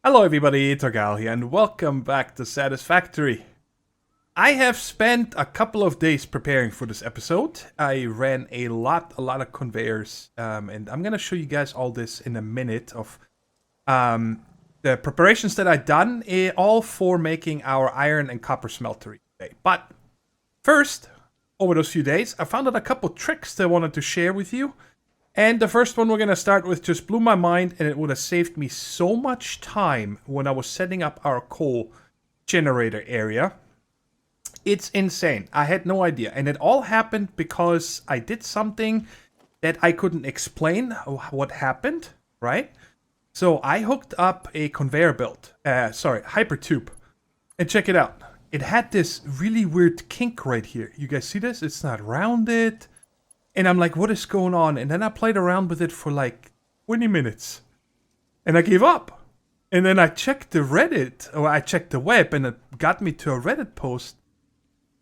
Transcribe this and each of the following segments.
Hello everybody, Thorgal here, and welcome back to Satisfactory. I have spent a couple of days preparing for this episode. I ran a lot of conveyors, and I'm gonna show you guys all this in a minute of the preparations that I've done, all for making our iron and copper smeltery today. But first, over those few days, I found out a couple tricks that I wanted to share with you. And the first one we're going to start with just blew my mind, and it would have saved me so much time when I was setting up our coal generator area. It's insane. I had no idea. And it all happened because I did something that I couldn't explain what happened, right? So I hooked up a conveyor belt, hypertube. And check it out. It had this really weird kink right here. You guys see this? It's not rounded. And I'm like, what is going on? And then I played around with it for like 20 minutes. And I gave up. And then I checked the Reddit, or I checked the web, and it got me to a Reddit post.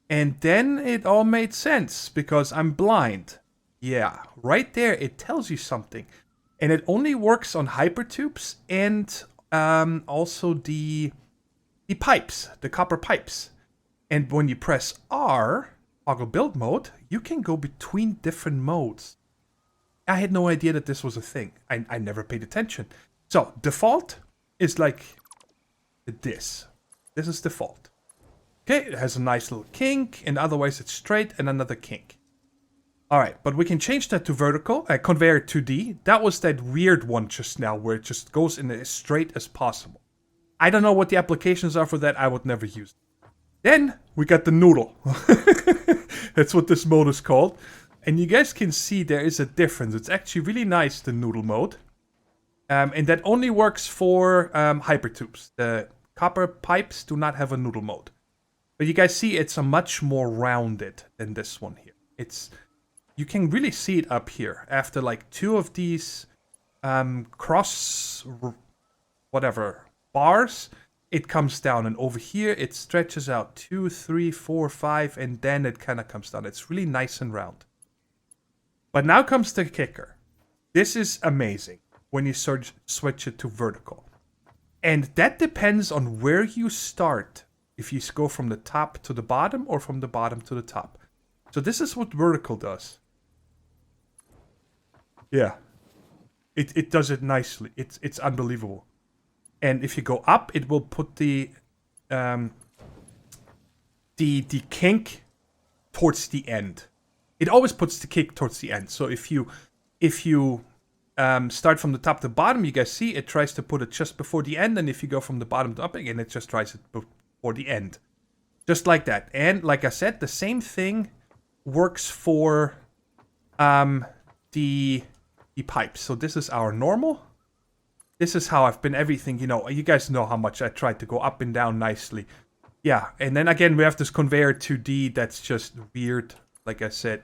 And then it all made sense, because I'm blind. Yeah, right there, it tells you something. And it only works on hypertubes and also the pipes, the copper pipes. And when you press R, toggle build mode, you can go between different modes. I had no idea that this was a thing. I never paid attention. So, default is like this. This is default. Okay, it has a nice little kink, and otherwise it's straight and another kink. Alright, but we can change that to vertical, conveyor 2D. That was that weird one just now, where it just goes in as straight as possible. I don't know what the applications are for that, I would never use it. Then, we got the noodle. That's what this mode is called. And you guys can see there is a difference. It's actually really nice, the noodle mode. And that only works for hypertubes. The copper pipes do not have a noodle mode. But you guys see it's a much more rounded than this one here. You can really see it up here. After like two of these bars, it comes down, and over here it stretches out 2, 3, 4, 5, and then it kind of comes down. It's really nice and round. But now comes the kicker. This is amazing when you switch it to vertical. And that depends on where you start. If you go from the top to the bottom or from the bottom to the top. So this is what vertical does. Yeah. It does it nicely. It's unbelievable. And if you go up, it will put the kink towards the end. It always puts the kink towards the end. So if you start from the top to the bottom, you guys see it tries to put it just before the end. And if you go from the bottom to up again, it just tries it before the end. Just like that. And like I said, the same thing works for the pipes. So this is our normal. This is how I've been everything, you guys know how much I tried to go up and down nicely. Yeah, and then again, we have this conveyor 2D that's just weird. Like I said,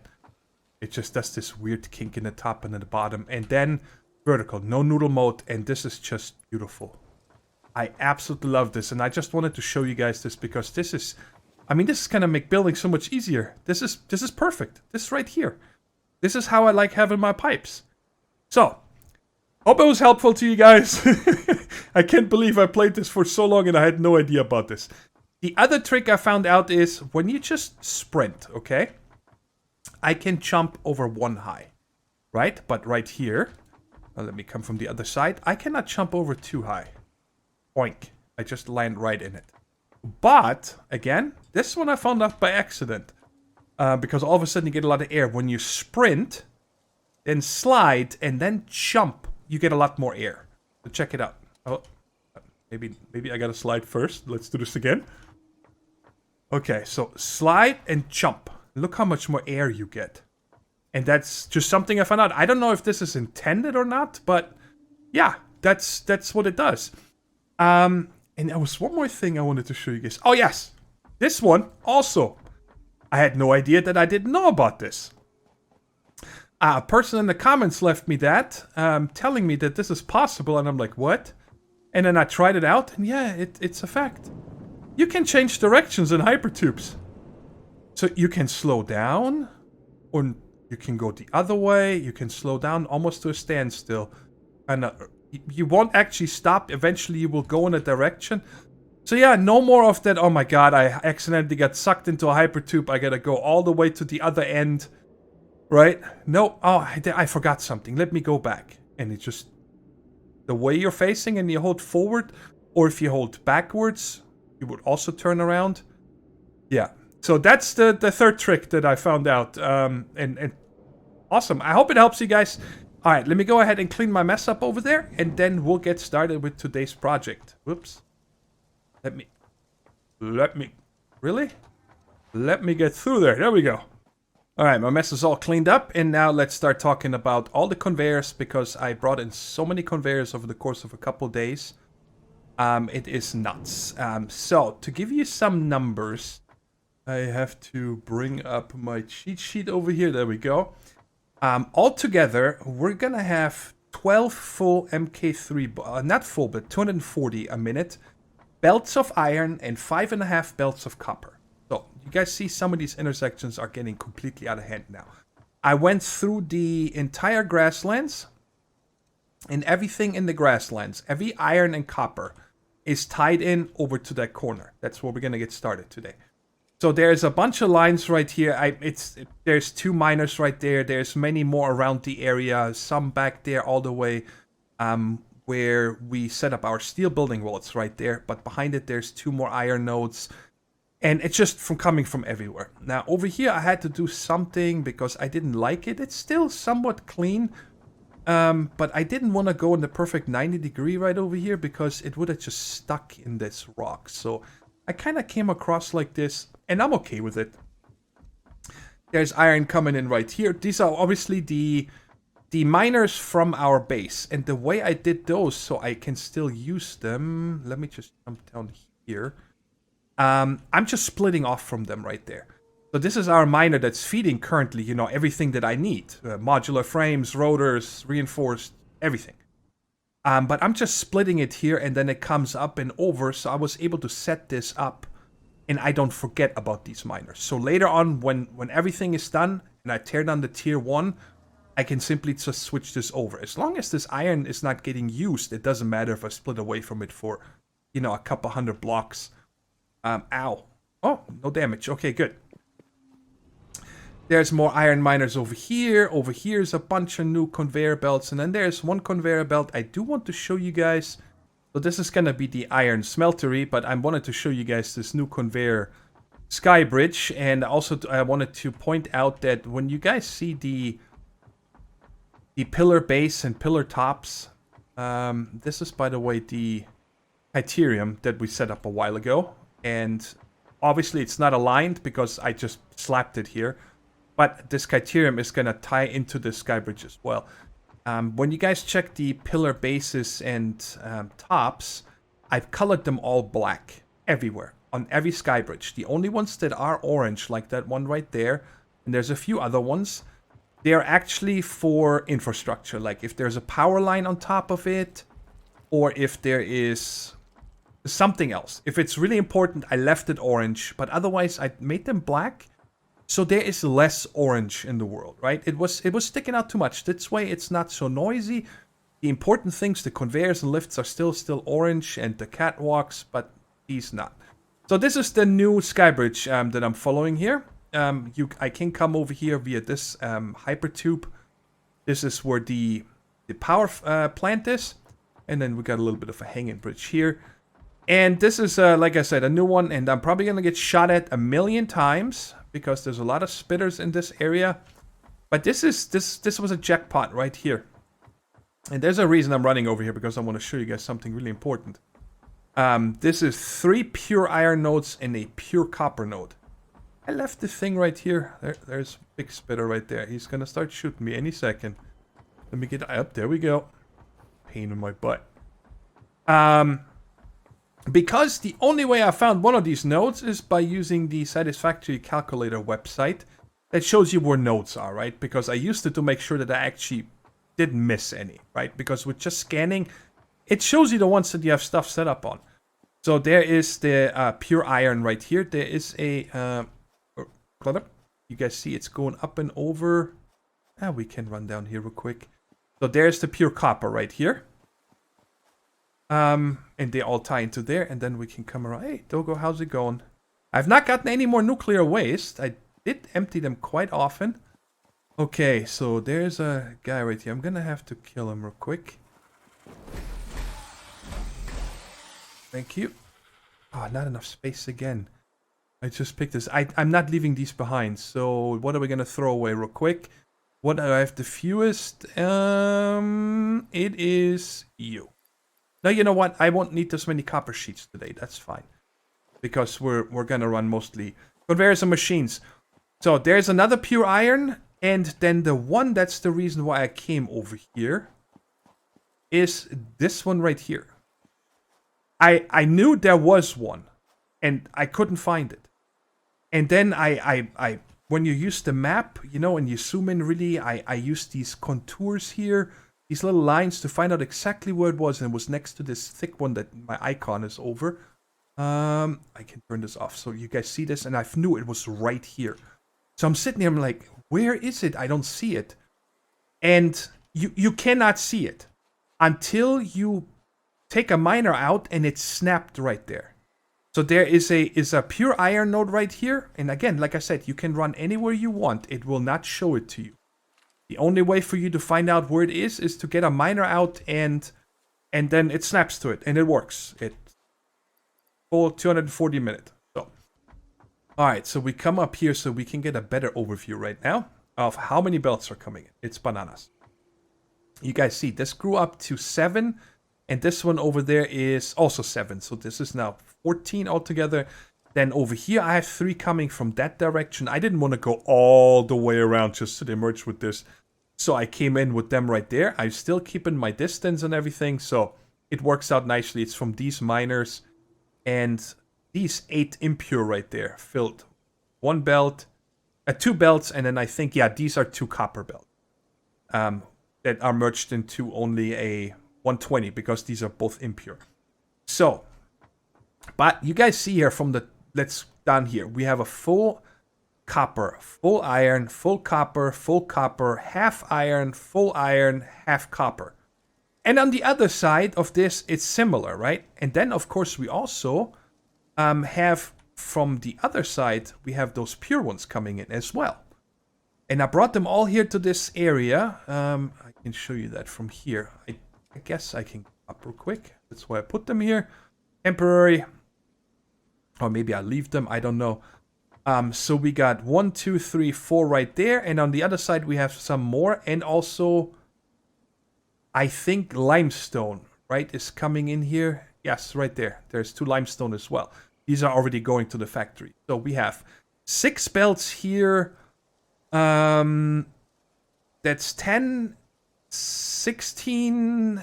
it just does this weird kink in the top and in the bottom. And then vertical, no noodle mode, and this is just beautiful. I absolutely love this, and I just wanted to show you guys this because this is going to make building so much easier. This is perfect. This right here. This is how I like having my pipes. So, hope it was helpful to you guys. I can't believe I played this for so long and I had no idea about this. The other trick I found out is when you just sprint, okay? I can jump over one high, right? But right here, let me come from the other side. I cannot jump over too high. Oink. I just land right in it. But, again, this one I found out by accident. Because all of a sudden you get a lot of air. When you sprint, then slide, and then jump, you get a lot more air. So check it out. Oh, maybe I gotta slide first. Let's do this again. Okay, so slide and jump. Look how much more air you get. And that's just something I found out. I don't know if this is intended or not, but yeah, that's what it does. And there was one more thing I wanted to show you guys. Oh yes, this one also. I had no idea that I didn't know about this. A person in the comments left me that, telling me that this is possible, and I'm like, what? And then I tried it out, and yeah, it's a fact. You can change directions in hypertubes. So you can slow down, or you can go the other way, you can slow down almost to a standstill. And you won't actually stop. Eventually, you will go in a direction. So yeah, no more of that. Oh my god, I accidentally got sucked into a hypertube. I gotta go all the way to the other end. Right? No. Oh, I forgot something. Let me go back. And it just... the way you're facing and you hold forward, or if you hold backwards, you would also turn around. Yeah. So that's the third trick that I found out. And awesome. I hope it helps you guys. All right, let me go ahead and clean my mess up over there, and then we'll get started with today's project. Whoops. Let me... Really? Let me get through there. There we go. All right, my mess is all cleaned up, and now let's start talking about all the conveyors, because I brought in so many conveyors over the course of a couple days. It is nuts. So, to give you some numbers, I have to bring up my cheat sheet over here. There we go. Altogether, we're going to have 12 full MK3, not full, but 240 a minute, belts of iron, and 5.5 belts of copper. So, you guys see some of these intersections are getting completely out of hand now. I went through the entire grasslands, and everything in the grasslands, every iron and copper, is tied in over to that corner. That's where we're going to get started today. So there's a bunch of lines right here. There's 2 miners right there. There's many more around the area. Some back there all the way where we set up our steel building walls right there. But behind it, there's 2 more iron nodes. And it's just coming from everywhere. Now, over here, I had to do something because I didn't like it. It's still somewhat clean. But I didn't want to go in the perfect 90-degree right over here because it would have just stuck in this rock. So I kind of came across like this, and I'm okay with it. There's iron coming in right here. These are obviously the miners from our base. And the way I did those so I can still use them... let me just jump down here. I'm just splitting off from them right there. So this is our miner that's feeding currently, you know, everything that I need. Modular frames, rotors, reinforced, everything. But I'm just splitting it here, and then it comes up and over, so I was able to set this up, and I don't forget about these miners. So later on, when everything is done, and I tear down the tier 1, I can simply just switch this over. As long as this iron is not getting used, it doesn't matter if I split away from it for, you know, a couple hundred blocks. Ow. Oh, no damage. Okay, good. There's more iron miners over here. Over here is a bunch of new conveyor belts. And then there's one conveyor belt I do want to show you guys. So this is going to be the iron smeltery. But I wanted to show you guys this new conveyor sky bridge. And also I wanted to point out that when you guys see the pillar base and pillar tops. This is, by the way, the criterium that we set up a while ago. And obviously it's not aligned because I just slapped it here. But this criterium is going to tie into the sky bridge as well. When you guys check the pillar bases and tops, I've colored them all black everywhere on every sky bridge. The only ones that are orange, like that one right there, and there's a few other ones, they're actually for infrastructure. Like if there's a power line on top of it, or if there is something else. If it's really important, I left it orange, but otherwise I made them black. So there is less orange in the world, right? It was sticking out too much. This way it's not so noisy. The important things, the conveyors and lifts are still orange, and the catwalks, but these not. So this is the new sky bridge that I'm following here. I can come over here via this hypertube. This is where the power plant is. And then we got a little bit of a hanging bridge here. And this is, like I said, a new one. And I'm probably going to get shot at 1,000,000 times, because there's a lot of spitters in this area. But this was a jackpot right here. And there's a reason I'm running over here, because I want to show you guys something really important. This is 3 pure iron nodes and a pure copper node. I left the thing right here. There's big spitter right there. He's going to start shooting me any second. Let me get up. There we go. Pain in my butt. Because the only way I found one of these nodes is by using the Satisfactory calculator website that shows you where nodes are, right? Because I used it to make sure that I actually didn't miss any, right? Because with just scanning, it shows you the ones that you have stuff set up on. So there is the pure iron right here. There is a... you guys see it's going up and over. We can run down here real quick. So there's the pure copper right here. And they all tie into there, and then we can come around. Hey, Dogo, how's it going? I've not gotten any more nuclear waste. I did empty them quite often. Okay, so there's a guy right here. I'm gonna have to kill him real quick. Thank you. Oh, not enough space again. I just picked this. I'm not leaving these behind. So what are we gonna throw away real quick? What do I have the fewest? It is you. Now, you know what? I won't need this many copper sheets today. That's fine. Because we're gonna run mostly conveyors and machines. So there's another pure iron. And then the one that's the reason why I came over here is this one right here. I knew there was one. And I couldn't find it. And then I when you use the map, you know, and you zoom in really, I use these contours here. These little lines to find out exactly where it was, and it was next to this thick one that my icon is over. I can turn this off so you guys see this, and I knew it was right here. So I'm sitting here, I'm like, where is it? I don't see it. And you cannot see it until you take a miner out and it's snapped right there. So there is a pure iron node right here. And again, like I said, you can run anywhere you want. It will not show it to you. The only way for you to find out where it is to get a miner out and then it snaps to it and it works. It full 240 minutes. So, all right, so we come up here so we can get a better overview right now of how many belts are coming in. It's bananas. You guys see this grew up to 7 and this one over there is also 7. So this is now 14 altogether. Then over here I have 3 coming from that direction. I didn't want to go all the way around just to merge with this. So I came in with them right there. I'm still keeping my distance and everything. So it works out nicely. It's from these miners. And these 8 impure right there filled 1 belt, 2 belts. And then I think, yeah, these are 2 copper belts. That are merged into only a 120 because these are both impure. So, but you guys see here from the, let's down here, we have a full copper, full iron, full copper, half iron, full iron, half copper. And on the other side of this, it's similar, right? And then, of course, we also have from the other side, we have those pure ones coming in as well. And I brought them all here to this area. I can show you that from here. I guess I can up real quick. That's why I put them here. Temporary. Or maybe I leave them. I don't know. So we got 1, 2, 3, 4 right there. And on the other side, we have some more. And also, I think limestone, right, is coming in here. Yes, right there. There's 2 limestone as well. These are already going to the factory. So we have 6 belts here. That's 10, 16.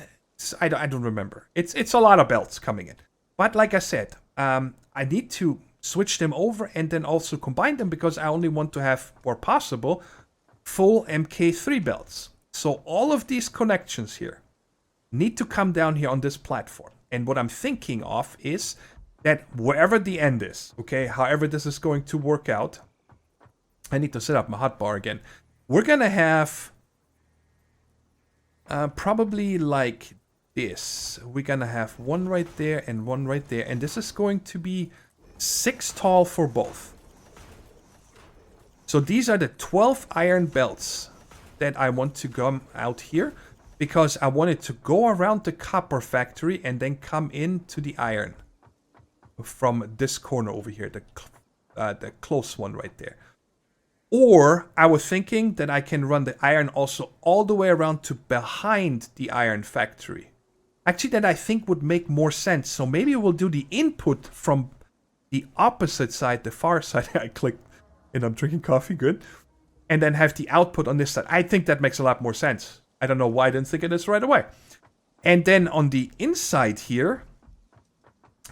I don't remember. It's a lot of belts coming in. But like I said, I need to switch them over and then also combine them because I only want to have, where possible, full MK3 belts. So all of these connections here need to come down here on this platform. And what I'm thinking of is that wherever the end is, okay, however this is going to work out, I need to set up my hotbar again. We're going to have probably like this. We're going to have 1 right there and 1 right there. And this is going to be 6 tall for both. So these are the 12 iron belts that I want to come out here. Because I want it to go around the copper factory and then come into the iron. From this corner over here. The close one right there. Or I was thinking that I can run the iron also all the way around to behind the iron factory. Actually, that I think would make more sense. So maybe we'll do the input from the opposite side, the far side. I clicked and I'm drinking coffee, good. And then have the output on this side. I think that makes a lot more sense. I don't know why I didn't think of this right away. And then on the inside here,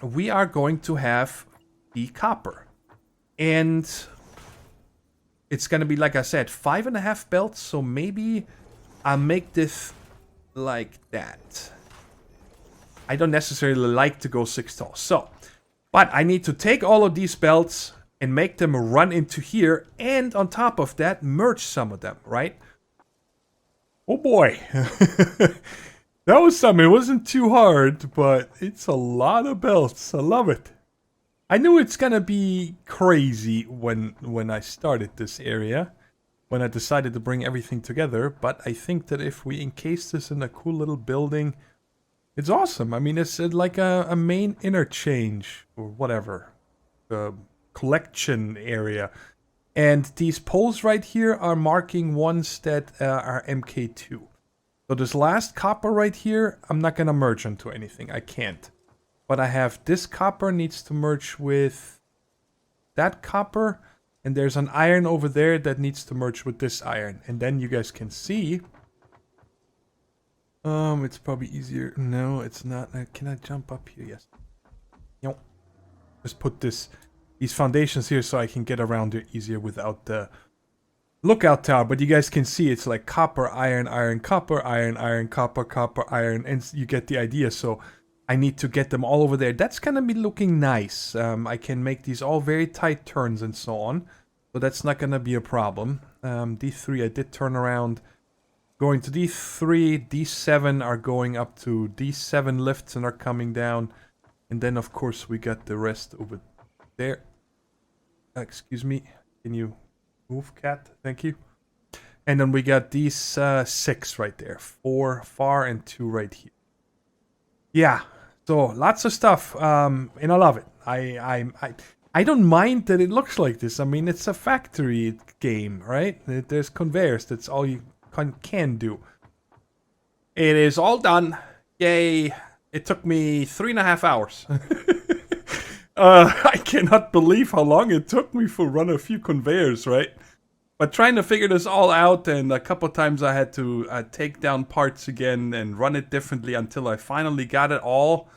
we are going to have the copper. And it's going to be, like I said, 5.5 belts. So maybe I'll make this like that. I don't necessarily like to go 6 tall. So, but I need to take all of these belts and make them run into here. And on top of that, merge some of them, right? Oh boy. That was something. It wasn't too hard, but it's a lot of belts. I love it. I knew it's gonna be crazy when I started this area, when I decided to bring everything together, but I think that if we encase this in a cool little building, it's awesome. I mean, it's like a main interchange or whatever, collection area. And these poles right here are marking ones that are MK2. So this last copper right here, I'm not going to merge into anything. I can't. But I have this copper needs to merge with that copper. And there's an iron over there that needs to merge with this iron. And then you guys can see. It's probably easier. No, it's not. Can I jump up here? Yes. Nope. Just put these foundations here so I can get around it easier without the lookout tower. But you guys can see it's like copper, iron, iron, copper, iron, iron, copper, copper, iron. And you get the idea. So I need to get them all over there. That's going to be looking nice. I can make these all very tight turns and so on. So that's not going to be a problem. D3 I did turn around. Going to D3, D7 are going up to D7 lifts and are coming down. And then, of course, we got the rest over there. Excuse me. Can you move, cat? Thank you. And then we got these 6 right there. 4 far and 2 right here. Yeah. So, lots of stuff. And I love it. I don't mind that it looks like this. I mean, it's a factory game, right? There's conveyors. That's all you can do. It is all done. Yay. It took me 3.5 hours. I cannot believe how long it took me to run a few conveyors, right? But trying to figure this all out, and a couple times I had to take down parts again and run it differently until I finally got it all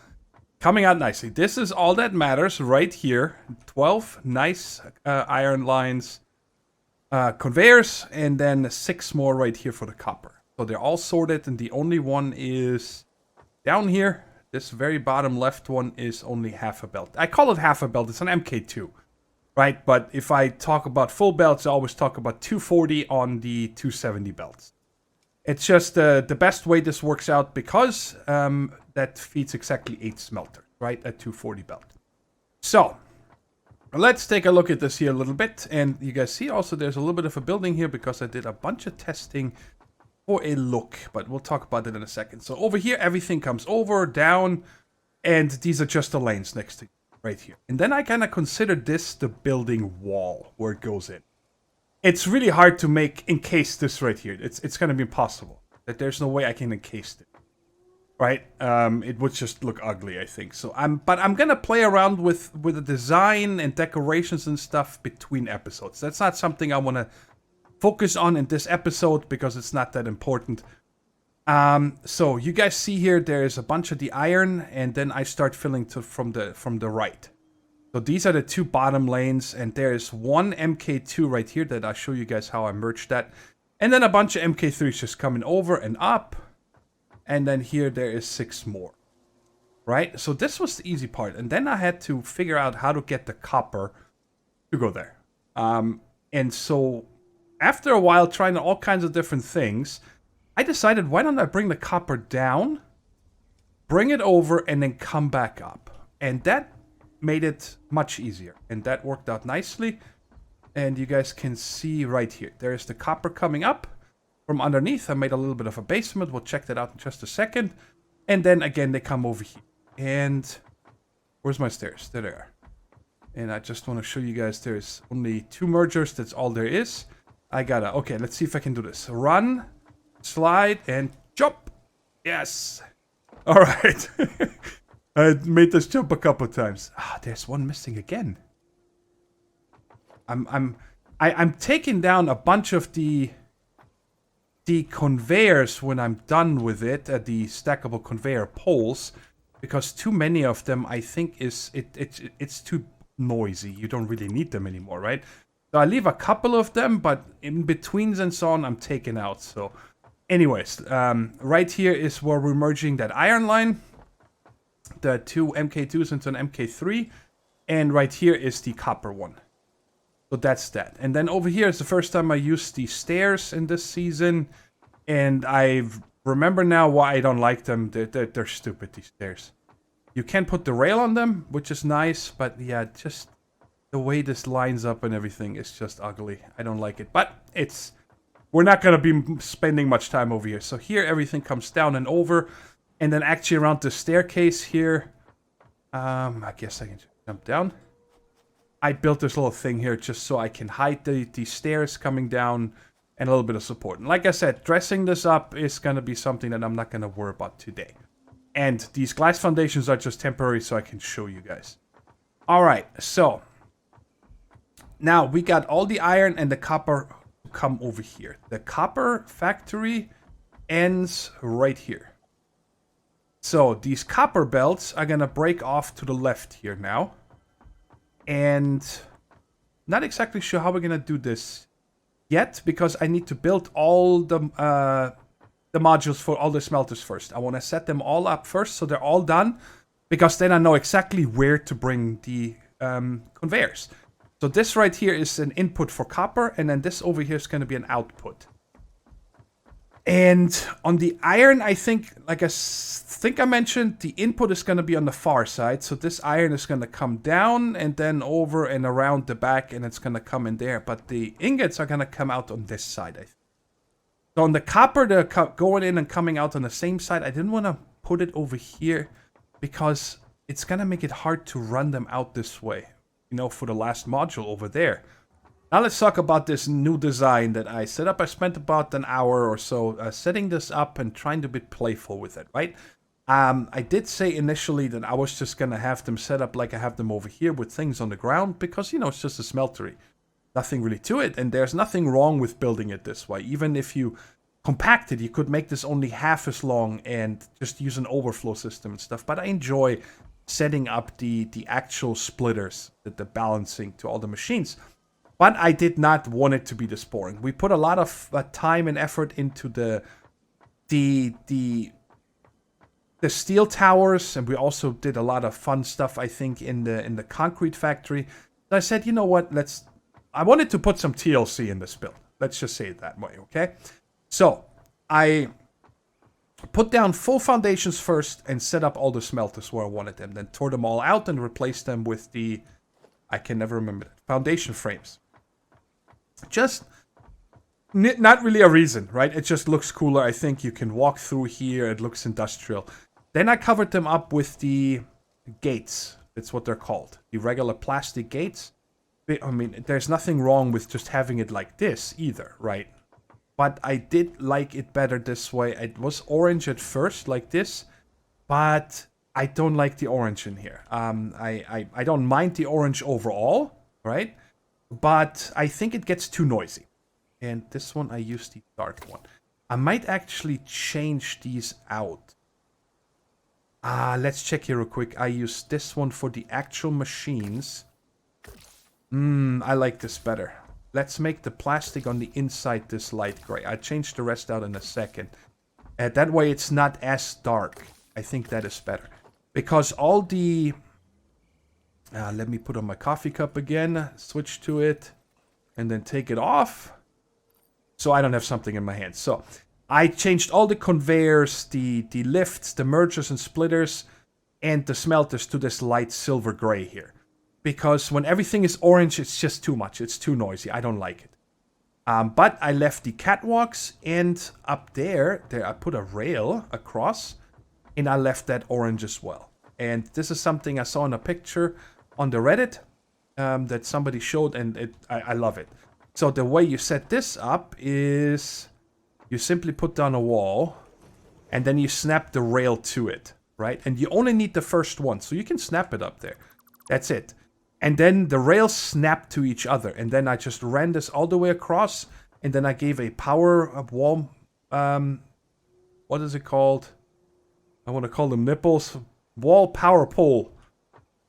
coming out nicely. This is all that matters right here. 12 nice iron lines. Conveyors, and then 6 more right here for the copper. So they're all sorted, and the only one is down here. This very bottom left one is only half a belt. I call it half a belt. It's an MK2, right? But if I talk about full belts, I always talk about 240 on the 270 belts. It's just the best way this works out because that feeds exactly 8 smelters, right? At 240 belt. So let's take a look at this here a little bit. And you guys see also there's a little bit of a building here because I did a bunch of testing for a look. But we'll talk about it in a second. So over here, everything comes over, down. And these are just the lanes next to you right here. And then I kind of consider this the building wall where it goes in. It's really hard to encase this right here. It's going to be impossible. That there's no way I can encase it. Right? It would just look ugly, I think. So I'm gonna play around with the design and decorations and stuff between episodes. That's not something I want to focus on in this episode because it's not that important. So you guys see here, there's a bunch of the iron, and then I start filling from the right. So these are the 2 bottom lanes, and there's one MK2 right here that I'll show you guys how I merged that, and then a bunch of MK3s just coming over and up. And then here there is 6 more, right? So this was the easy part. And then I had to figure out how to get the copper to go there. And so after a while trying all kinds of different things, I decided why don't I bring the copper down, bring it over, and then come back up. And that made it much easier. And that worked out nicely. And you guys can see right here, there's the copper coming up. From underneath, I made a little bit of a basement. We'll check that out in just a second. And then again, they come over here. And where's my stairs? There they are. And I just want to show you guys there's only 2 mergers. That's all there is. Okay, let's see if I can do this. Run, slide, and jump. Yes. All right. I made this jump a couple times. There's one missing again. I'm taking down a bunch of the conveyors when I'm done with it, the stackable conveyor poles, because too many of them, I think, it's too noisy. You don't really need them anymore, right? So I leave a couple of them, but in betweens and so on, I'm taking out. So anyways, right here is where we're merging that iron line, the 2 MK2s into an MK3, and right here is the copper one. So that's that. And then over here is the first time I used the stairs in this season. And I've remember now why I don't like them. They're stupid, these stairs. You can put the rail on them, which is nice, but yeah, just the way this lines up and everything is just ugly. I don't like it, but we're not going to be spending much time over here. So here, everything comes down and over, and then actually around the staircase here, I guess I can just jump down. I built this little thing here just so I can hide the stairs coming down and a little bit of support. And like I said, dressing this up is going to be something that I'm not going to worry about today. And these glass foundations are just temporary so I can show you guys. Alright, so now we got all the iron and the copper come over here. The copper factory ends right here. So these copper belts are going to break off to the left here now. And not exactly sure how we're going to do this yet, because I need to build all the modules for all the smelters first. I want to set them all up first so they're all done, because then I know exactly where to bring the conveyors. So this right here is an input for copper, and then this over here is going to be an output. And on the iron, I think, like I think I mentioned, the input is going to be on the far side. So this iron is going to come down and then over and around the back, and it's going to come in there. But the ingots are going to come out on this side, I think. So on the copper, they're going in and coming out on the same side. I didn't want to put it over here because it's going to make it hard to run them out this way, you know, for the last module over there. Now let's talk about this new design that I set up. I spent about an hour or so setting this up and trying to be playful with it, right? I did say initially that I was just going to have them set up like I have them over here with things on the ground because, you know, it's just a smeltery. Nothing really to it, and there's nothing wrong with building it this way. Even if you compact it, you could make this only half as long and just use an overflow system and stuff. But I enjoy setting up the actual splitters, the balancing to all the machines. But I did not want it to be this boring. We put a lot of time and effort into the steel towers, and we also did a lot of fun stuff, I think, in the concrete factory. So I said, you know what, I wanted to put some TLC in this build. Let's just say it that way, okay? So I put down full foundations first and set up all the smelters where I wanted them. Then tore them all out and replaced them with the, I can never remember that, foundation frames. Just not really a reason, right? It just looks cooler. I think you can walk through here. It looks industrial. Then I covered them up with the gates. That's what they're called. The regular plastic gates. I mean, there's nothing wrong with just having it like this either, right? But I did like it better this way. It was orange at first, like this. But I don't like the orange in here. I don't mind the orange overall, right? But I think it gets too noisy. And this one, I used the dark one. I might actually change these out. Let's check here real quick. I used this one for the actual machines. I like this better. Let's make the plastic on the inside this light gray. I'll change the rest out in a second. That way it's not as dark. I think that is better. Because all the... let me put on my coffee cup again. Switch to it. And then take it off. So I don't have something in my hand. So I changed all the conveyors, the lifts, the mergers and splitters, and the smelters to this light silver gray here. Because when everything is orange, it's just too much. It's too noisy. I don't like it. But I left the catwalks, and up there I put a rail across, and I left that orange as well. And this is something I saw in a picture on the Reddit that somebody showed, and I love it. So the way you set this up is you simply put down a wall, and then you snap the rail to it, right? And you only need the first one, so you can snap it up there. That's it. And then the rails snap to each other. And then I just ran this all the way across. And then I gave a power wall. What is it called? I want to call them nipples. Wall power pole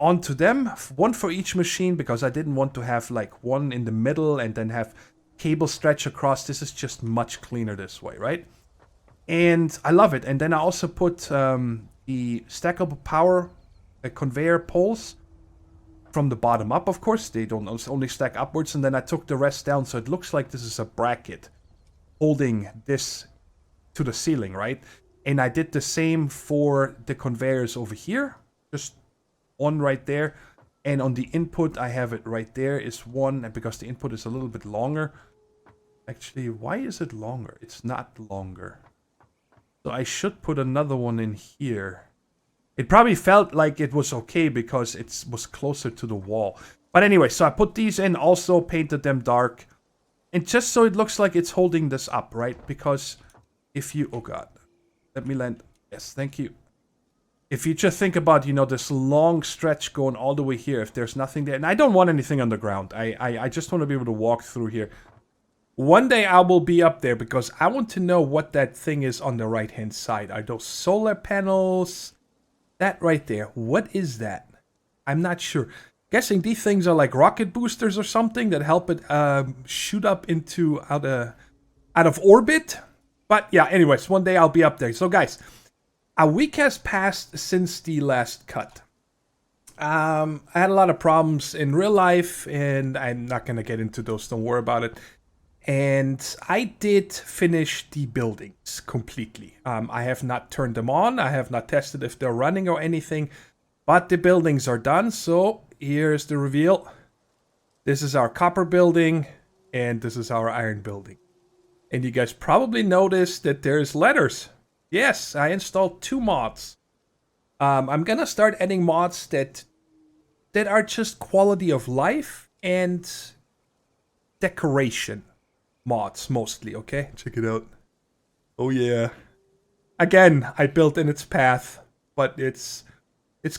onto them. One for each machine. Because I didn't want to have like one in the middle. And then have cable stretch across. This is just much cleaner this way, right? And I love it. And then I also put the stackable power conveyor poles. From the bottom up, of course. They don't only stack upwards. And then I took the rest down. So it looks like this is a bracket holding this to the ceiling, right? And I did the same for the conveyors over here. Just one right there. And on the input, I have it right there is one. And because the input is a little bit longer. Actually, why is it longer? It's not longer. So I should put another one in here. It probably felt like it was okay because it was closer to the wall. But anyway, so I put these in, also painted them dark. And just so it looks like it's holding this up, right? Because if you... Oh, God. Let me land. Yes, thank you. If you just think about, you know, this long stretch going all the way here, if there's nothing there... And I don't want anything on the ground. I just want to be able to walk through here. One day I will be up there because I want to know what that thing is on the right-hand side. Are those solar panels? That right there. What is that? I'm not sure. Guessing these things are like rocket boosters or something that help it shoot up into out of orbit. But yeah, anyways, one day I'll be up there. So guys, a week has passed since the last cut. I had a lot of problems in real life, and I'm not going to get into those. Don't worry about it. And I did finish the buildings completely. I have not turned them on. I have not tested if they're running or anything. But the buildings are done. So here's the reveal. This is our copper building. And this is our iron building. And you guys probably noticed that there's letters. Yes, I installed 2 mods. I'm going to start adding mods that are just quality of life and decoration. Mods mostly, okay? Check it out. Oh yeah. Again, I built in its path, but it's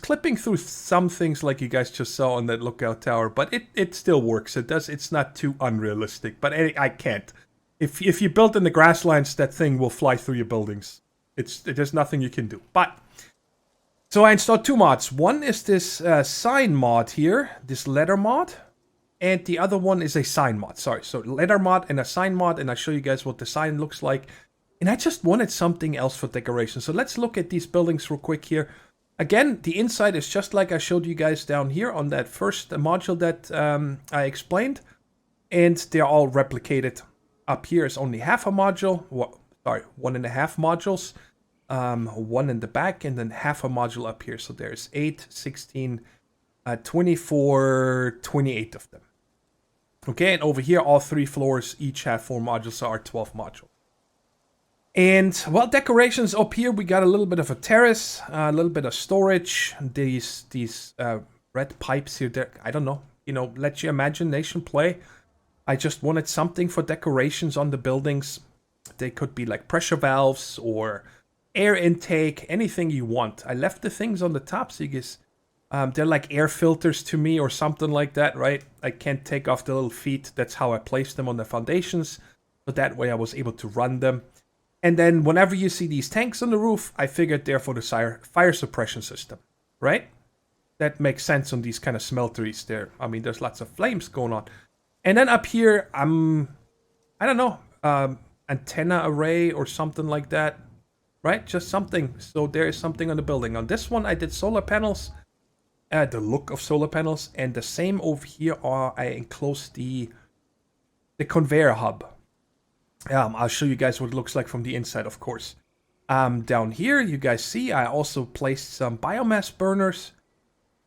clipping through some things like you guys just saw on that lookout tower, but it still works. It's not too unrealistic, but I can't. If you build in the grasslands, that thing will fly through your buildings. There's nothing you can do. But so I installed 2 mods. One is this sign mod here, this letter mod. And the other one is a sign mod. Sorry, so letter mod and a sign mod. And I'll show you guys what the sign looks like. And I just wanted something else for decoration. So let's look at these buildings real quick here. Again, the inside is just like I showed you guys down here on that first module that I explained. And they're all replicated. Up here is only half a module. Sorry, 1.5 modules. 1 in the back and then half a module up here. So there's 8, 16, 24, 28 of them. Okay, and over here, all 3 floors each have 4 modules, so are 12 modules. And, well, decorations up here, we got a little bit of a terrace, a little bit of storage. These red pipes here, I don't know, you know, let your imagination play. I just wanted something for decorations on the buildings. They could be like pressure valves or air intake, anything you want. I left the things on the top, so you guys... they're like air filters to me or something like that, right? I can't take off the little feet. That's how I placed them on the foundations. So that way I was able to run them. And then whenever you see these tanks on the roof, I figured they're for the fire suppression system, right? That makes sense on these kind of smelteries there. I mean, there's lots of flames going on. And then up here, I don't know, antenna array or something like that, right? Just something. So there is something on the building. On this one, I did solar panels. The look of solar panels, and the same over here I enclosed the conveyor hub. I'll show you guys what it looks like from the inside, of course. Down here, you guys see, I also placed some biomass burners.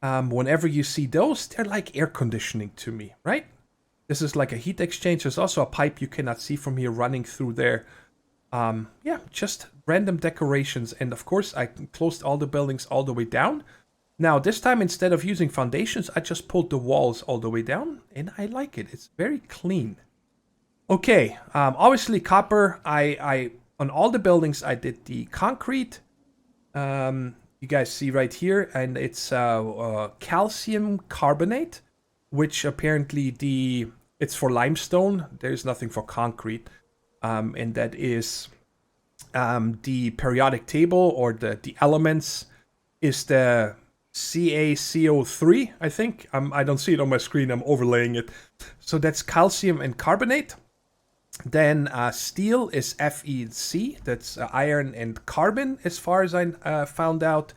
Whenever you see those, they're like air conditioning to me, right? This is like a heat exchange. There's also a pipe you cannot see from here running through there. Yeah, just random decorations. And of course, I closed all the buildings all the way down. Now, this time, instead of using foundations, I just pulled the walls all the way down, and I like it. It's very clean. Okay, obviously copper, on all the buildings, I did the concrete. You guys see right here, and it's calcium carbonate, which apparently it's for limestone. There's nothing for concrete, and that is the periodic table, or the elements, is the CaCO3, I think. I don't see it on my screen. I'm overlaying it. So that's calcium and carbonate. Then steel is FeC. That's iron and carbon, as far as I found out.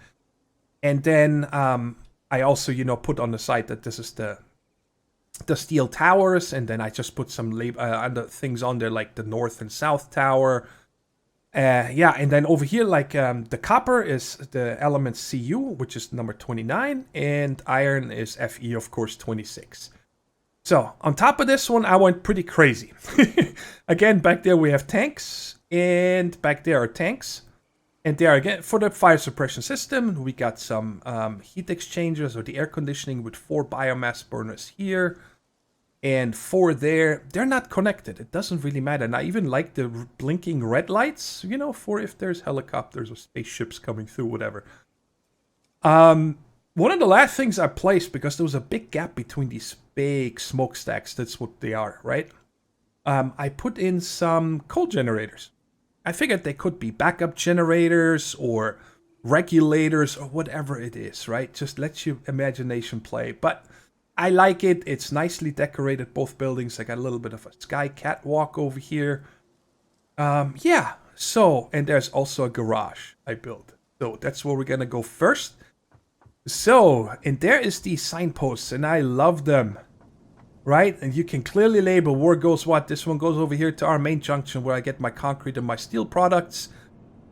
And then I also, put on the side that this is the steel towers. And then I just put some other things on there, like the north and south tower. Yeah, and then over here, like the copper is the element Cu, which is number 29, and iron is Fe, of course, 26. So on top of this one, I went pretty crazy. Again, back there we have tanks, and back there are tanks. And there again, for the fire suppression system, we got some heat exchangers or the air conditioning with 4 biomass burners here. And 4 there. They're not connected. It doesn't really matter. And I even like the blinking red lights, you know, for if there's helicopters or spaceships coming through, whatever. One of the last things I placed, because there was a big gap between these big smokestacks, that's what they are, right? I put in some coal generators. I figured they could be backup generators or regulators or whatever it is, right? Just let your imagination play. But I like it. It's nicely decorated, both buildings. I got a little bit of a sky catwalk over here. Yeah, so, and there's also a garage I built. So that's where we're going to go first. So, and there is the signposts, and I love them. Right? And you can clearly label where goes what. This one goes over here to our main junction where I get my concrete and my steel products.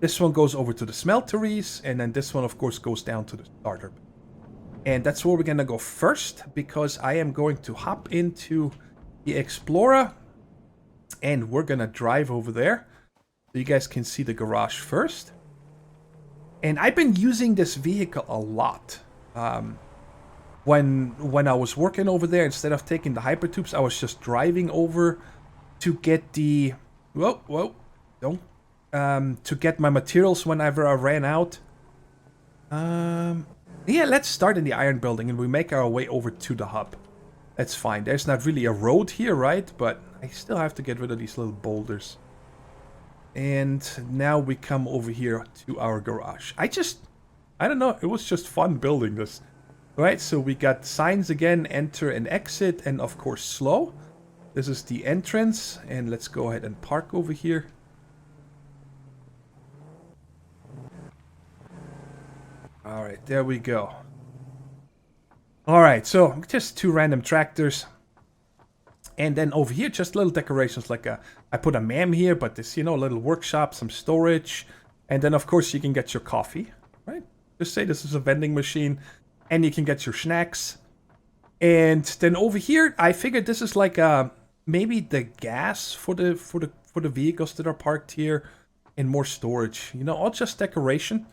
This one goes over to the smelteries. And then this one, of course, goes down to the starter. And that's where we're going to go first, because I am going to hop into the Explorer. And we're going to drive over there. So you guys can see the garage first. And I've been using this vehicle a lot. When I was working over there, instead of taking the hypertubes, I was just driving over to get the... Don't. To get my materials whenever I ran out. Yeah, let's start in the iron building and we make our way over to the hub. That's fine. There's not really a road here, right? But I still have to get rid of these little boulders. And now we come over here to our garage. I don't know, it was just fun building this. Right, so we got signs again, enter and exit, and of course slow. This is the entrance, and let's go ahead and park over here. Alright, there we go. Alright, so just 2 random tractors. And then over here, just little decorations, like I put a MAM here, but this, you know, a little workshop, some storage. And then of course you can get your coffee, right? Just say this is a vending machine. And you can get your snacks. And then over here, I figured this is like maybe the gas for the vehicles that are parked here, and more storage. You know, all just decoration.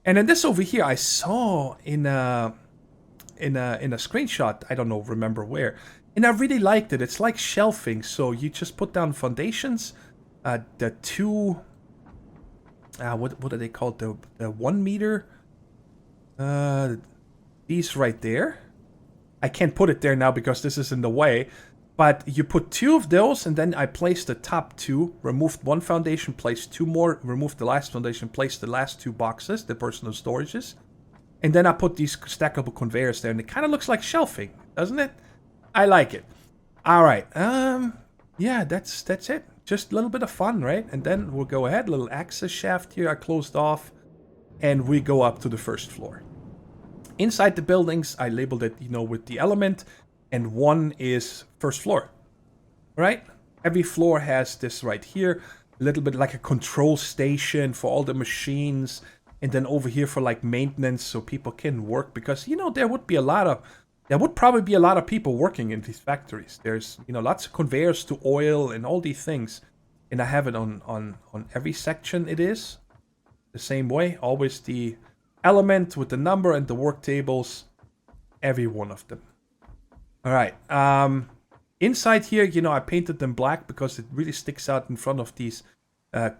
And then this over here, I saw in a screenshot. I don't know, remember where. And I really liked it. It's like shelving. So you just put down foundations. The 2, what are they called? The 1 meter. These right there. I can't put it there now because this is in the way. But you put 2 of those, and then I placed the top 2, removed 1 foundation, placed 2 more, removed the last foundation, placed the last 2 boxes, the personal storages. And then I put these stackable conveyors there, and it kind of looks like shelving, doesn't it? I like it. Alright, yeah, that's it. Just a little bit of fun, right? And then we'll go ahead, little access shaft here I closed off, and we go up to the first floor. Inside the buildings, I labeled it, you know, with the element, and 1 is first floor, right? Every floor has this right here, a little bit like a control station for all the machines, and then over here for like maintenance, so people can work, because, you know, there would probably be a lot of people working in these factories. There's, you know, lots of conveyors to oil and all these things, and I have it on every section. It is the same way, always the element with the number and the work tables, every one of them. All right, inside here, you know, I painted them black because it really sticks out in front of these, yeah,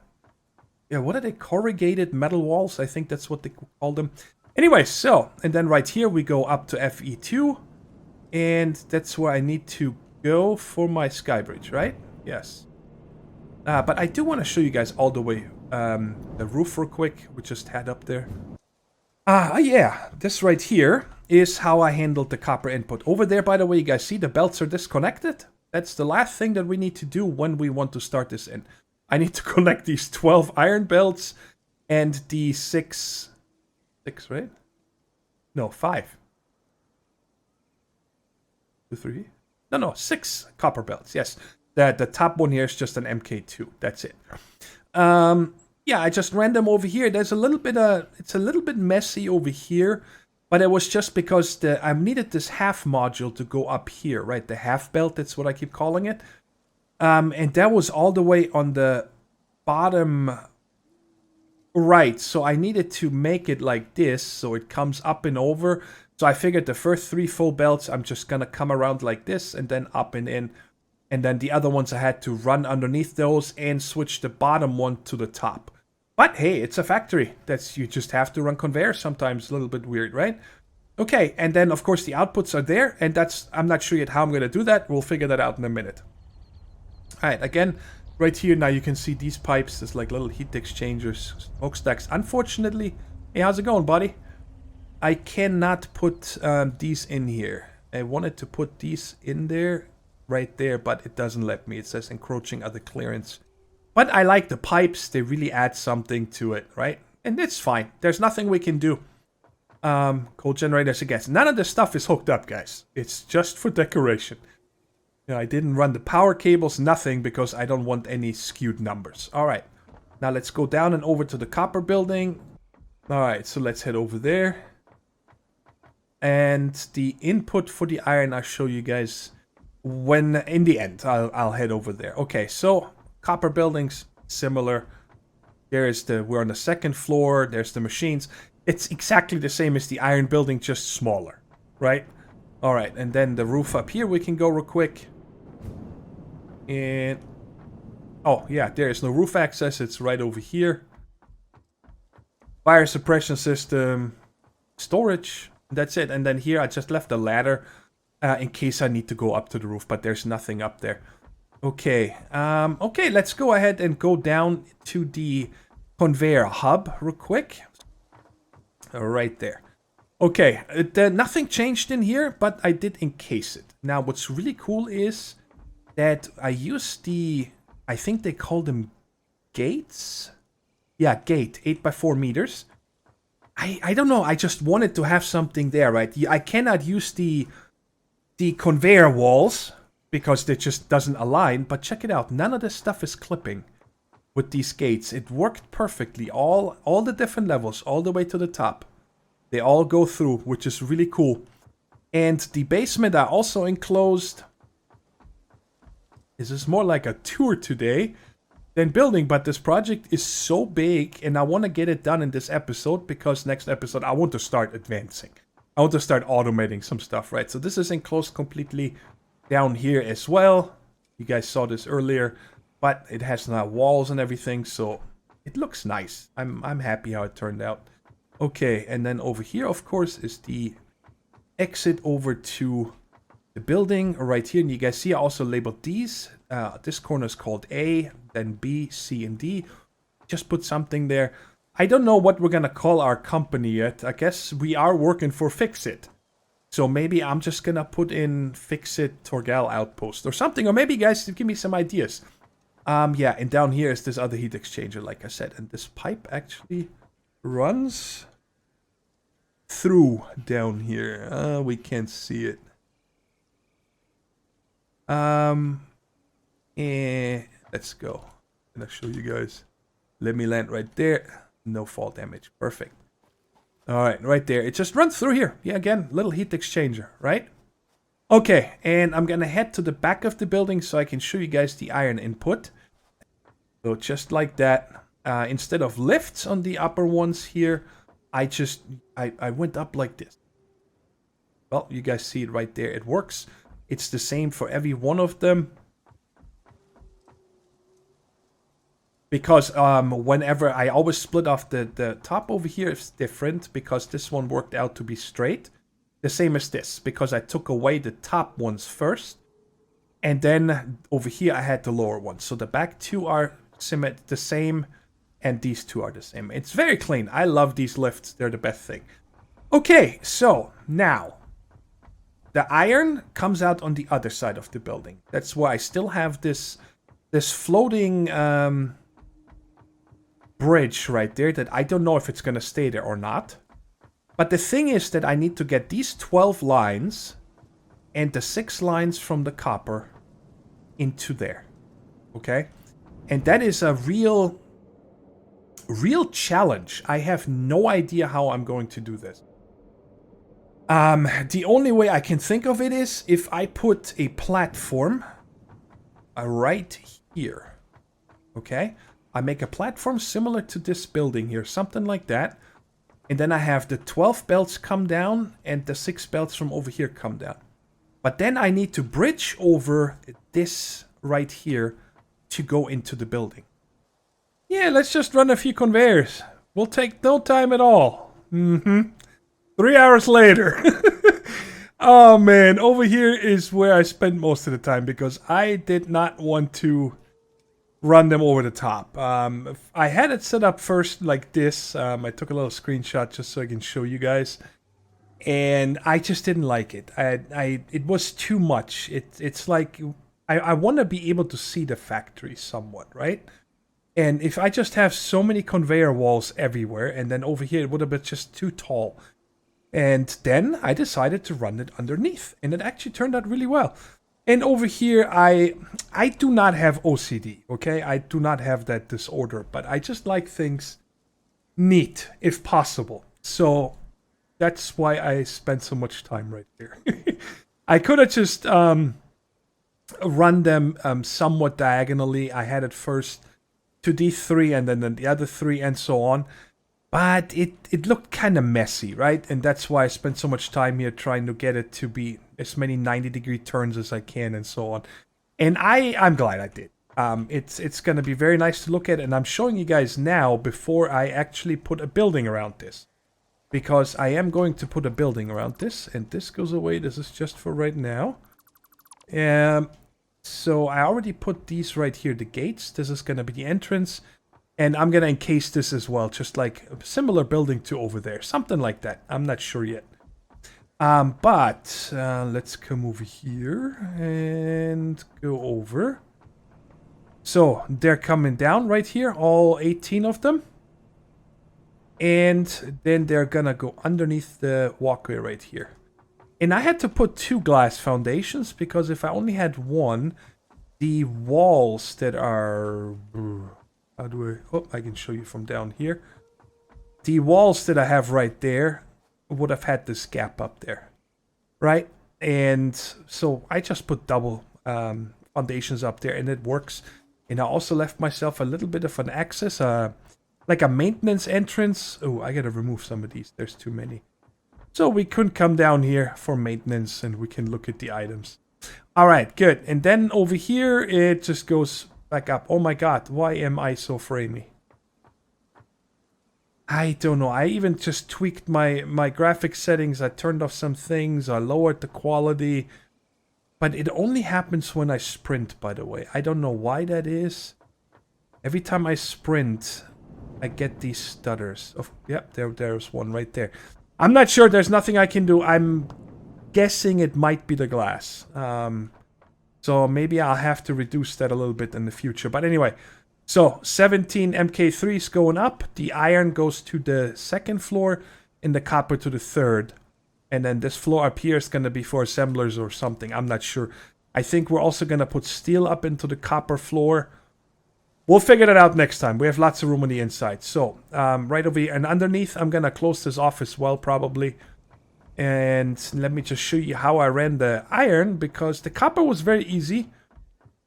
what are they, corrugated metal walls? I think that's what they call them. Anyway, so, and then right here we go up to FE2, and that's where I need to go for my sky bridge, right? Yes. But I do want to show you guys all the way the roof real quick. We just head up there. Yeah, this right here is how I handled the copper input. Over there, by the way, you guys see the belts are disconnected. That's the last thing that we need to do when we want to start this in. I need to connect these 12 iron belts and the 6, right? No, 5. 2, 3. No, 6 copper belts. Yes, the top one here is just an MK2. That's it. Yeah, I just ran them over here. There's a little bit it's a little bit messy over here, but it was just because I needed this half module to go up here, right? The half belt, that's what I keep calling it. And that was all the way on the bottom right, so I needed to make it like this, so it comes up and over. So I figured the first 3 full belts, I'm just gonna come around like this, and then up and in. And then the other ones I had to run underneath those and switch the bottom one to the top. But hey, it's a factory. You just have to run conveyors sometimes. A little bit weird, right? Okay, and then of course the outputs are there, and I'm not sure yet how I'm gonna do that. We'll figure that out in a minute. Alright, again, right here now you can see these pipes. There's like little heat exchangers, smokestacks. Unfortunately, hey, how's it going, buddy? I cannot put these in here. I wanted to put these in there, right there, but it doesn't let me. It says encroaching other clearance. But I like the pipes. They really add something to it, right? And it's fine. There's nothing we can do. Coal generators again. None of this stuff is hooked up, guys. It's just for decoration. You know, I didn't run the power cables, nothing, because I don't want any skewed numbers. Alright. Now let's go down and over to the copper building. Alright, so let's head over there. And the input for the iron, I'll show you guys when, in the end, I'll head over there. Okay, so copper buildings, similar. We're on the second floor, there's the machines. It's exactly the same as the iron building, just smaller, right? Alright, and then the roof up here, we can go real quick. And, oh yeah, there is no roof access, it's right over here. Fire suppression system, storage. That's it. And then here I just left a ladder in case I need to go up to the roof, but there's nothing up there. Okay. Okay, let's go ahead and go down to the conveyor hub real quick. Right there. Okay, nothing changed in here, but I did encase it. Now, what's really cool is that I used I think they call them gates? Yeah, gate, 8x4 meters. I don't know, I just wanted to have something there, right? I cannot use the conveyor walls because it just doesn't align, but check it out. None of this stuff is clipping with these gates. It worked perfectly. All the different levels, all the way to the top. They all go through, which is really cool. And the basement are also enclosed. This is more like a tour today than building, but this project is so big and I want to get it done in this episode because next episode I want to start advancing. I want to start automating some stuff, right? So this is enclosed completely down here as well. You guys saw this earlier, but it has now walls and everything, so it looks nice. I'm happy how it turned out. Okay, and then over here, of course, is the exit over to the building right here. And you guys see I also labeled these. This corner is called A, then B, C, and D. Just put something there. I don't know what we're going to call our company yet. I guess we are working for FICSIT. So maybe I'm just going to put in FICSIT Thorgal Outpost or something. Or maybe you guys give me some ideas. Yeah, and down here is this other heat exchanger, like I said. And this pipe actually runs through down here. We can't see it. Let's go. And I'll show you guys. Let me land right there. No fall damage. Perfect. Alright, right there. It just runs through here. Yeah, again, little heat exchanger, right? Okay, and I'm gonna head to the back of the building so I can show you guys the iron input. So just like that. Instead of lifts on the upper ones here, I went up like this. Well, you guys see it right there. It works. It's the same for every one of them. Because whenever I always split off the top over here is different because this one worked out to be straight. The same as this because I took away the top ones first. And then over here I had the lower ones. So the back two are the same and these two are the same. It's very clean. I love these lifts. They're the best thing. Okay, so now the iron comes out on the other side of the building. That's why I still have this floating bridge right there that I don't know if it's going to stay there or not. But the thing is that I need to get these 12 lines and the 6 lines from the copper into there. Okay? And that is a real real challenge. I have no idea how I'm going to do this. The only way I can think of it is if I put a platform right here. Okay? I make a platform similar to this building here, something like that. And then I have the 12 belts come down and the 6 belts from over here come down. But then I need to bridge over this right here to go into the building. Yeah, let's just run a few conveyors. We'll take no time at all. 3 hours later. Oh man, over here is where I spent most of the time because I did not want to run them over the top. I had it set up first like this. I took a little screenshot just so I can show you guys. And I just didn't like it. It was too much. It's like I want to be able to see the factory somewhat, right? And if I just have so many conveyor walls everywhere, and then over here it would have been just too tall. And then I decided to run it underneath, and it actually turned out really well. And over here, I do not have OCD, okay? I do not have that disorder, but I just like things neat, if possible. So that's why I spent so much time right here. I could have just run them somewhat diagonally. I had it first to these 3 and then the other 3 and so on. But it looked kind of messy, right? And that's why I spent so much time here trying to get it to be as many 90-degree turns as I can and so on. And I'm glad I did. It's going to be very nice to look at. And I'm showing you guys now before I actually put a building around this. Because I am going to put a building around this. And this goes away. This is just for right now. So I already put these right here, the gates. This is going to be the entrance. And I'm going to encase this as well, just like a similar building to over there. Something like that. I'm not sure yet. But let's come over here and go over. So they're coming down right here, all 18 of them. And then they're going to go underneath the walkway right here. And I had to put 2 glass foundations because if I only had 1, the walls that are... How do I... Oh, I can show you from down here. The walls that I have right there would have had this gap up there. Right? And so I just put double foundations up there and it works. And I also left myself a little bit of an access, like a maintenance entrance. Oh, I gotta remove some of these. There's too many. So we couldn't come down here for maintenance and we can look at the items. Alright, good. And then over here it just goes... back up. Oh my god, why am I so framey? I don't know. I even just tweaked my graphics settings. I turned off some things. I lowered the quality. But it only happens when I sprint, by the way. I don't know why that is. Every time I sprint, I get these stutters. Oh, yep, there's one right there. I'm not sure. There's nothing I can do. I'm guessing it might be the glass. So maybe I'll have to reduce that a little bit in the future. But anyway, so 17 MK3s going up. The iron goes to the 2nd floor and the copper to the 3rd. And then this floor up here is going to be for assemblers or something. I'm not sure. I think we're also going to put steel up into the copper floor. We'll figure that out next time. We have lots of room on the inside. So right over here and underneath, I'm going to close this off as well probably. And let me just show you how I ran the iron, because the copper was very easy,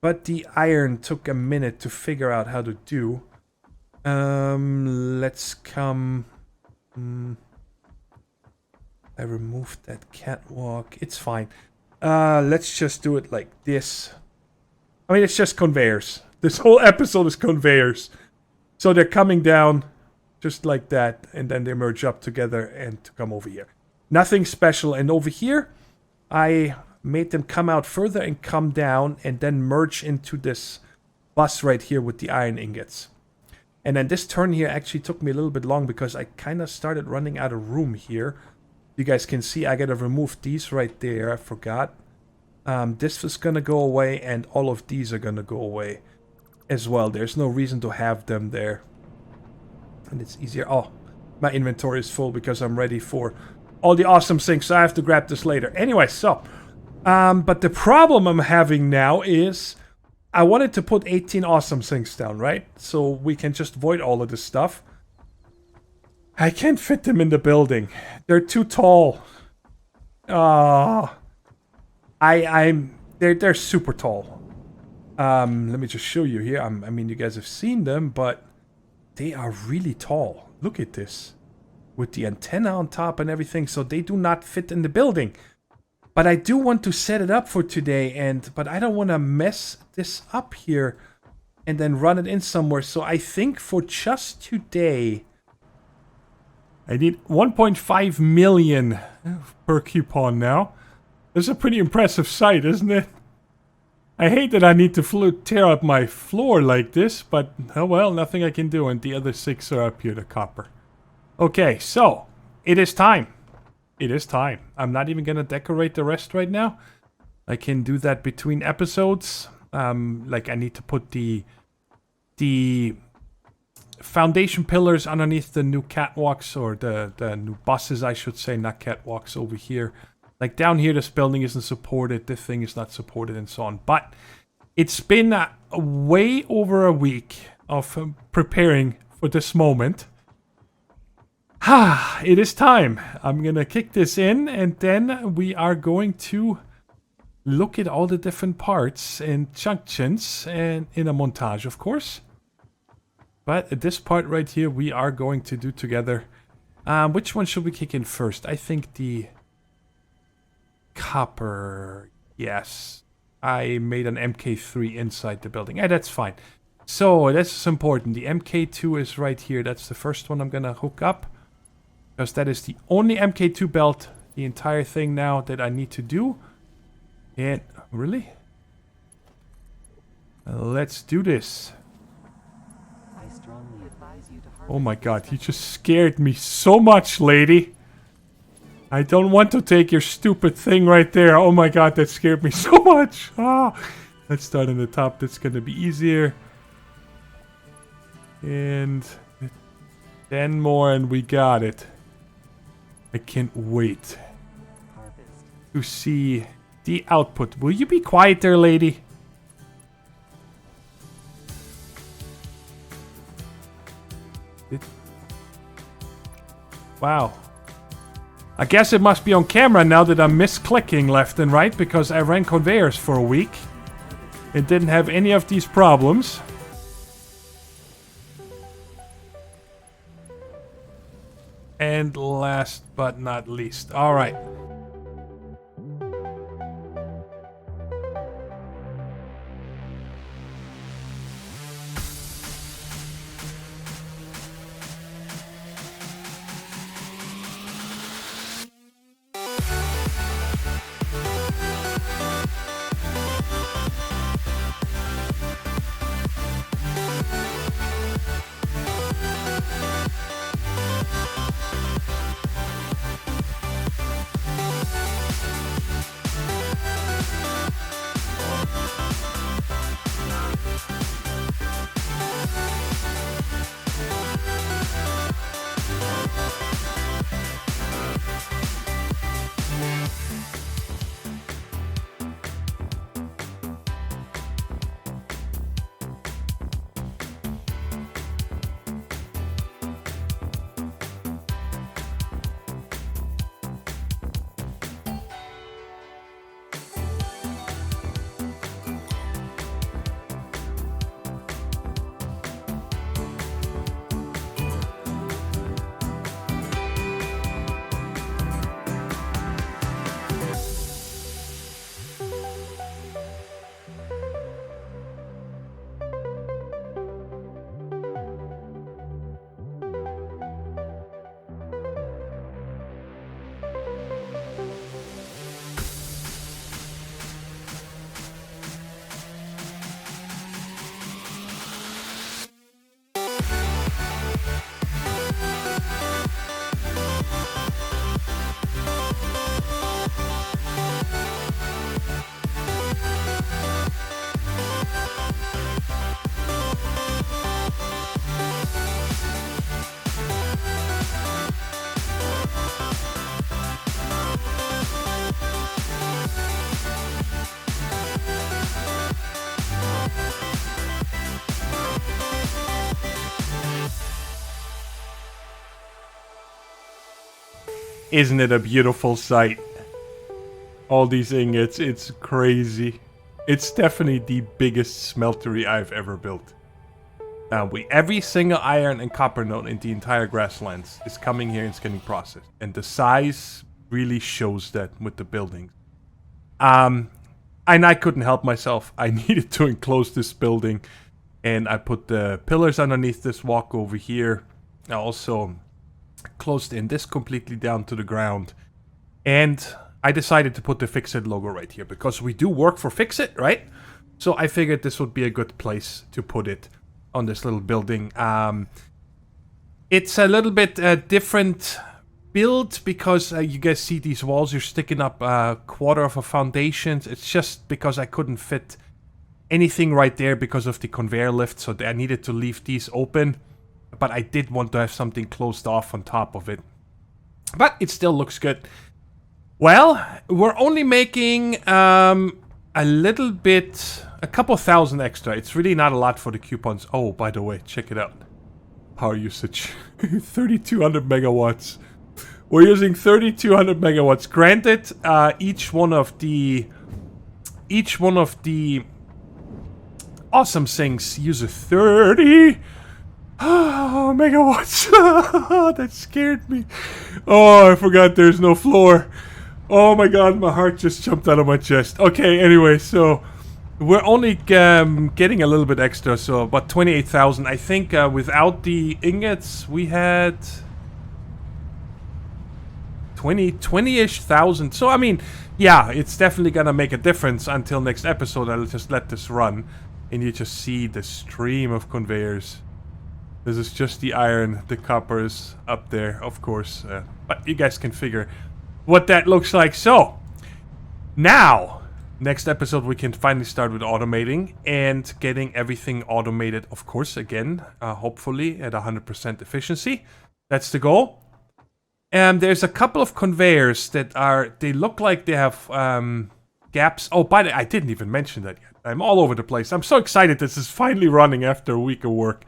but the iron took a minute to figure out how to do. Let's come... I removed that catwalk. It's fine. Let's just do it like this. I mean, it's just conveyors. This whole episode is conveyors. So they're coming down just like that, and then they merge up together and to come over here. Nothing special. And over here, I made them come out further and come down and then merge into this bus right here with the iron ingots. And then this turn here actually took me a little bit long because I kind of started running out of room here. You guys can see I gotta remove these right there. I forgot. This is gonna go away and all of these are gonna go away as well. There's no reason to have them there. And it's easier. Oh, my inventory is full because I'm ready for all the awesome things, so I have to grab this later. Anyway, so, but the problem I'm having now is I wanted to put 18 awesome things down, right? So we can just void all of this stuff. I can't fit them in the building. They're too tall. They're super tall. Let me just show you here. I mean, you guys have seen them, but they are really tall. Look at this. With the antenna on top and everything, so they do not fit in the building. But I do want to set it up for today, but I don't want to mess this up here and then run it in somewhere. So I think for just today, I need 1.5 million per coupon now. This is a pretty impressive sight, isn't it? I hate that I need to tear up my floor like this, but oh well, nothing I can do. And the other 6 are up here, the copper. Okay, so it is time. It is time. I'm not even going to decorate the rest right now. I can do that between episodes. Like I need to put the foundation pillars underneath the new catwalks, or the new buses, I should say, not catwalks over here. Like down here, this building isn't supported, this thing is not supported, and so on. But it's been way over a week of preparing for this moment. It is time. I'm going to kick this in, and then we are going to look at all the different parts and junctions, and in a montage, of course. But at this part right here, we are going to do together. Which one should we kick in first? I think the copper. Yes. I made an MK3 inside the building. That's fine. So, that's important. The MK2 is right here. That's the first one I'm going to hook up. Because that is the only MK2 belt, the entire thing now, that I need to do. And, really? Let's do this. Oh my god, you just scared me so much, lady. I don't want to take your stupid thing right there. Oh my god, that scared me so much. Let's start on the top. That's going to be easier. And 10 more and we got it. I can't wait to see the output. Will you be quiet there, lady? Wow. I guess it must be on camera now that I'm misclicking left and right, because I ran conveyors for a week. It didn't have any of these problems. And last but not least. Alright. Isn't it a beautiful sight? All these ingots, it's crazy. It's definitely the biggest smeltery I've ever built. Every single iron and copper node in the entire grasslands is coming here and it's getting processed. And the size really shows that with the buildings. And I couldn't help myself. I needed to enclose this building. And I put the pillars underneath this walk over here. I also closed in this completely down to the ground. And I decided to put the FICSIT logo right here. Because we do work for FICSIT, right? So I figured this would be a good place to put it on this little building. It's a little bit different build because you guys see these walls. You're sticking up a quarter of a foundation. It's just because I couldn't fit anything right there because of the conveyor lift, so I needed to leave these open. But I did want to have something closed off on top of it. But it still looks good. Well, we're only making a little bit, a couple thousand extra. It's really not a lot for the coupons. Oh, by the way, check it out. Power usage, 3,200 megawatts. We're using 3,200 megawatts. Granted, each one of the awesome things uses 30 megawatts. That scared me. Oh, I forgot there's no floor. Oh my god, my heart just jumped out of my chest. Okay, anyway, so we're only getting a little bit extra, so about 28,000. I think without the ingots, we had 20-ish thousand. So, I mean, yeah, it's definitely gonna make a difference until next episode. I'll just let this run, and you just see the stream of conveyors. This is just the iron, the copper is up there, of course. But you guys can figure what that looks like. So, now, next episode we can finally start with automating and getting everything automated, of course, again, hopefully at 100% efficiency. That's the goal. And there's a couple of conveyors that they look like they have gaps. Oh, by the way, I didn't even mention that yet. I'm all over the place. I'm so excited this is finally running after a week of work.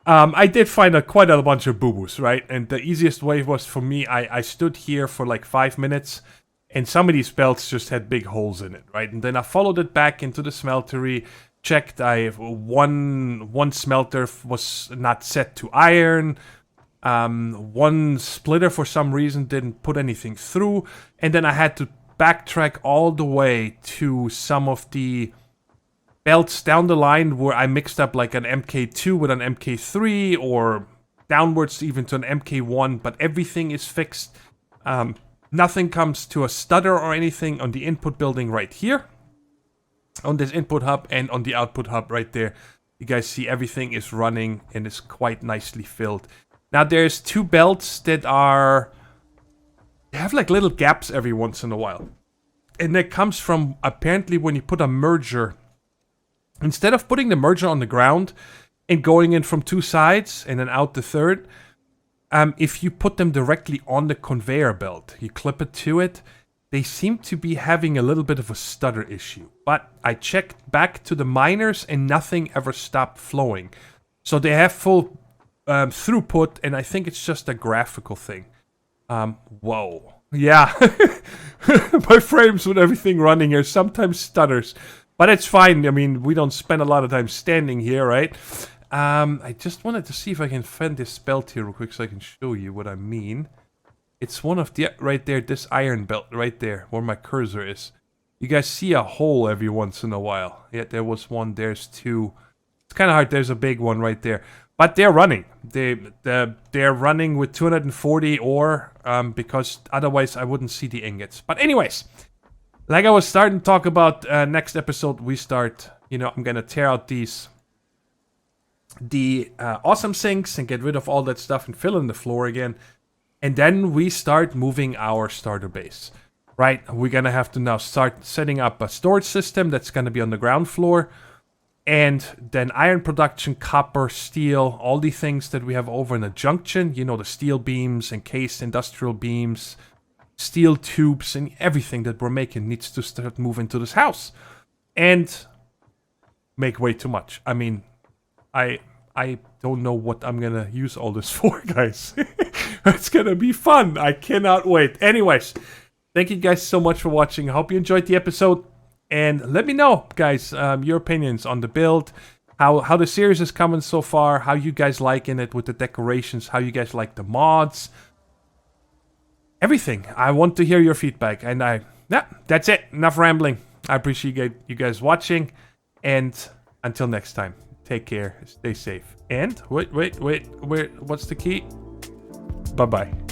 I did find quite a bunch of boo-boos, right? And the easiest way was for me, I stood here for like 5 minutes, and some of these belts just had big holes in it, right? And then I followed it back into the smeltery, checked one smelter was not set to iron, one splitter for some reason didn't put anything through, and then I had to backtrack all the way to some of the belts down the line where I mixed up like an MK2 with an MK3 or downwards even to an MK1, but everything is fixed. Nothing comes to a stutter or anything on the input building right here, on this input hub, and on the output hub right there. You guys see everything is running and is quite nicely filled. Now there's 2 belts that they have like little gaps every once in a while. And that comes from apparently when you put a merger, instead of putting the merger on the ground and going in from 2 sides and then out the third, if you put them directly on the conveyor belt, you clip it to it, they seem to be having a little bit of a stutter issue. But I checked back to the miners and nothing ever stopped flowing. So they have full throughput, and I think it's just a graphical thing. Whoa. Yeah. My frames with everything running here sometimes stutters. But it's fine. I mean, we don't spend a lot of time standing here, right? I just wanted to see if I can find this belt here real quick so I can show you what I mean. It's one of the, right there, this iron belt right there, where my cursor is. You guys see a hole every once in a while. Yeah, there was one, there's 2. It's kind of hard, there's a big one right there. But they're running. They're running with 240 ore, because otherwise I wouldn't see the ingots. But anyways, like I was starting to talk about, next episode we start, you know, I'm gonna tear out the awesome sinks and get rid of all that stuff and fill in the floor again. And then we start moving our starter base, right? We're gonna have to now start setting up a storage system that's gonna be on the ground floor. And then iron production, copper, steel, all the things that we have over in the junction. You know, the steel beams, encased industrial beams, steel tubes, and everything that we're making needs to start moving to this house. And make way too much. I mean, I don't know what I'm gonna use all this for, guys. It's gonna be fun. I cannot wait. Anyways, thank you guys so much for watching. I hope you enjoyed the episode. And let me know, guys, your opinions on the build, how the series is coming so far, how you guys liking it with the decorations, how you guys like the mods. Everything. I want to hear your feedback. And that's it. Enough rambling. I appreciate you guys watching. And until next time, take care, stay safe. And wait, what's the key? Bye-bye.